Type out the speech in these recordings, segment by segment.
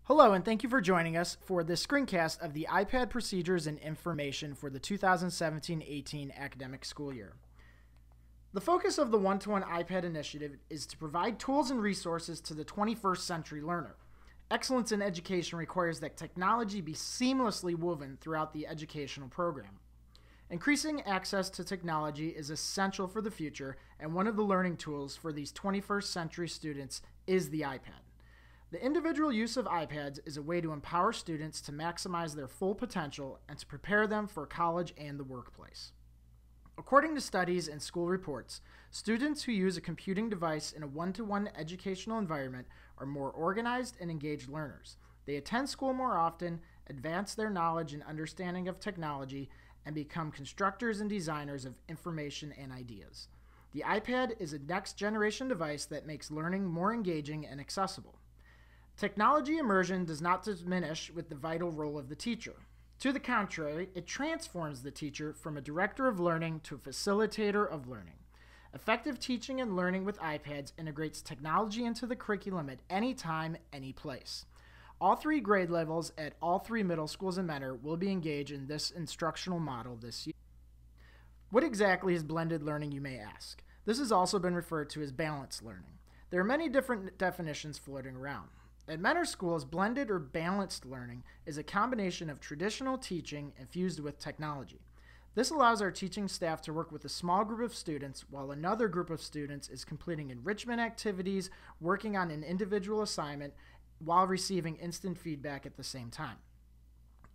Hello, and thank you for joining us for this screencast of the iPad procedures and information for the 2017-18 academic school year. The focus of the One-to-One iPad initiative is to provide tools and resources to the 21st century learner. Excellence in education requires that technology be seamlessly woven throughout the educational program. Increasing access to technology is essential for the future, and one of the learning tools for these 21st century students is the iPad. The individual use of iPads is a way to empower students to maximize their full potential and to prepare them for college and the workplace. According to studies and school reports, students who use a computing device in a one-to-one educational environment are more organized and engaged learners. They attend school more often, advance their knowledge and understanding of technology, and become constructors and designers of information and ideas. The iPad is a next-generation device that makes learning more engaging and accessible. Technology immersion does not diminish with the vital role of the teacher. To the contrary, it transforms the teacher from a director of learning to a facilitator of learning. Effective teaching and learning with iPads integrates technology into the curriculum at any time, any place. All three grade levels at all three middle schools in Mentor will be engaged in this instructional model this year. What exactly is blended learning, you may ask? This has also been referred to as balanced learning. There are many different definitions floating around. At Mentor schools, blended or balanced learning is a combination of traditional teaching infused with technology. This allows our teaching staff to work with a small group of students while another group of students is completing enrichment activities, working on an individual assignment, while receiving instant feedback at the same time.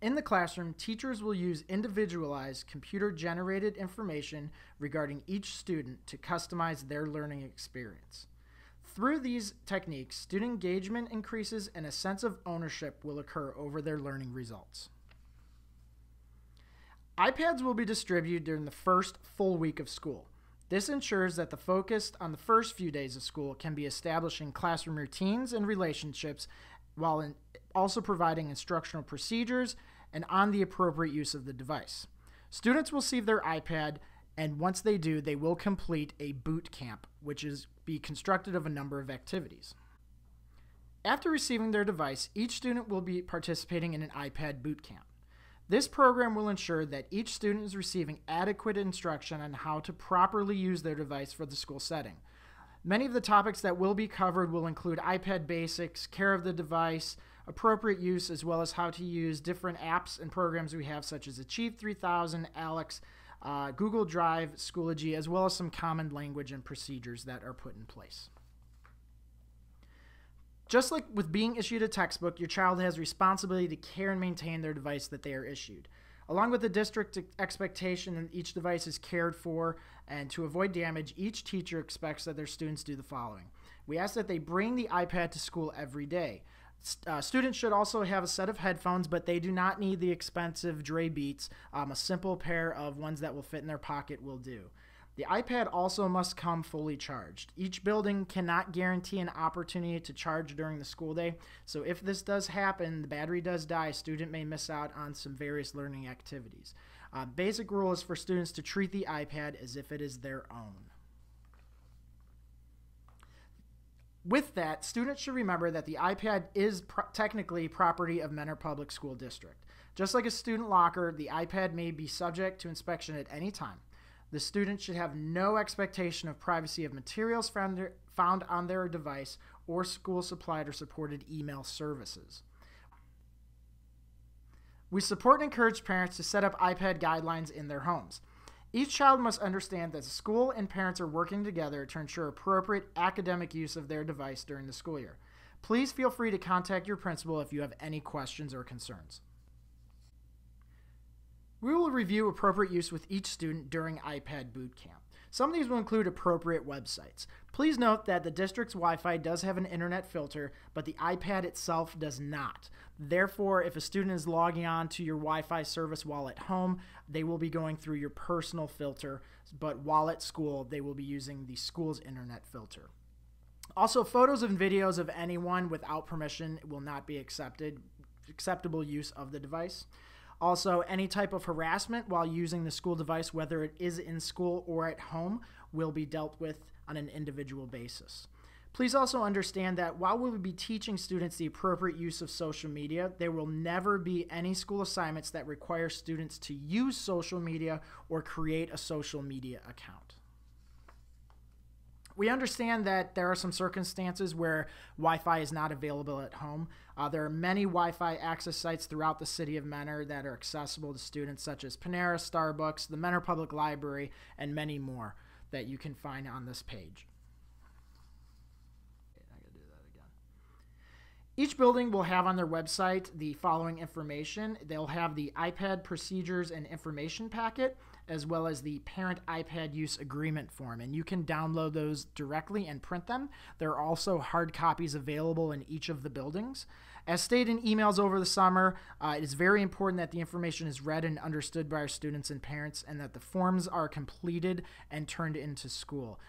In the classroom, teachers will use individualized computer-generated information regarding each student to customize their learning experience. Through these techniques, student engagement increases and a sense of ownership will occur over their learning results. iPads will be distributed during the first full week of school. This ensures that the focus on the first few days of school can be establishing classroom routines and relationships while also providing instructional procedures and on the appropriate use of the device. Students will receive their iPad, and once they do, they will complete a boot camp, which is be constructed of a number of activities. After receiving their device, each student will be participating in an iPad boot camp. This program will ensure that each student is receiving adequate instruction on how to properly use their device for the school setting. Many of the topics that will be covered will include iPad basics, care of the device, appropriate use, as well as how to use different apps and programs we have such as Achieve 3000, Alex, Google Drive, Schoology, as well as some common language and procedures that are put in place. Just like with being issued a textbook, your child has responsibility to care and maintain their device that they are issued. Along with the district expectation that each device is cared for and to avoid damage, each teacher expects that their students do the following. We ask that they bring the iPad to school every day. Students should also have a set of headphones, but they do not need the expensive Dre Beats. A simple pair of ones that will fit in their pocket will do. The iPad also must come fully charged. Each building cannot guarantee an opportunity to charge during the school day, so if this does happen, the battery does die, a student may miss out on some various learning activities. Basic rule is for students to treat the iPad as if it is their own. With that, students should remember that the iPad is technically property of Mentor Public School District. Just like a student locker, the iPad may be subject to inspection at any time. The student should have no expectation of privacy of materials found on their device or school-supplied or supported email services. We support and encourage parents to set up iPad guidelines in their homes. Each child must understand that the school and parents are working together to ensure appropriate academic use of their device during the school year. Please feel free to contact your principal if you have any questions or concerns. We will review appropriate use with each student during iPad Boot Camp. Some of these will include appropriate websites. Please note that the district's Wi-Fi does have an internet filter, but the iPad itself does not. Therefore, if a student is logging on to your Wi-Fi service while at home, they will be going through your personal filter, but while at school, they will be using the school's internet filter. Also, photos and videos of anyone without permission will not be acceptable use of the device. Also, any type of harassment while using the school device, whether it is in school or at home, will be dealt with on an individual basis. Please also understand that while we will be teaching students the appropriate use of social media, there will never be any school assignments that require students to use social media or create a social media account. We understand that there are some circumstances where Wi-Fi is not available at home. There are many Wi-Fi access sites throughout the city of Mentor that are accessible to students, such as Panera, Starbucks, the Mentor Public Library, and many more that you can find on this page. Each building will have on their website the following information. They'll have the iPad procedures and information packet, as well as the parent iPad use agreement form, and you can download those directly and print them. There are also hard copies available in each of the buildings. As stated in emails over the summer, it is very important that the information is read and understood by our students and parents, and that the forms are completed and turned into school.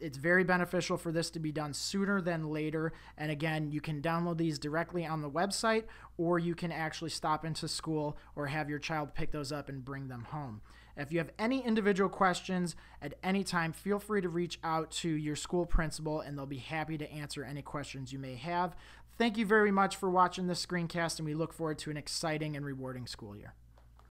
It's very beneficial for this to be done sooner than later, and again, you can download these directly on the website, or you can actually stop into school or have your child pick those up and bring them home. If you have any individual questions at any time, feel free to reach out to your school principal, and they'll be happy to answer any questions you may have. Thank you very much for watching this screencast, and we look forward to an exciting and rewarding school year.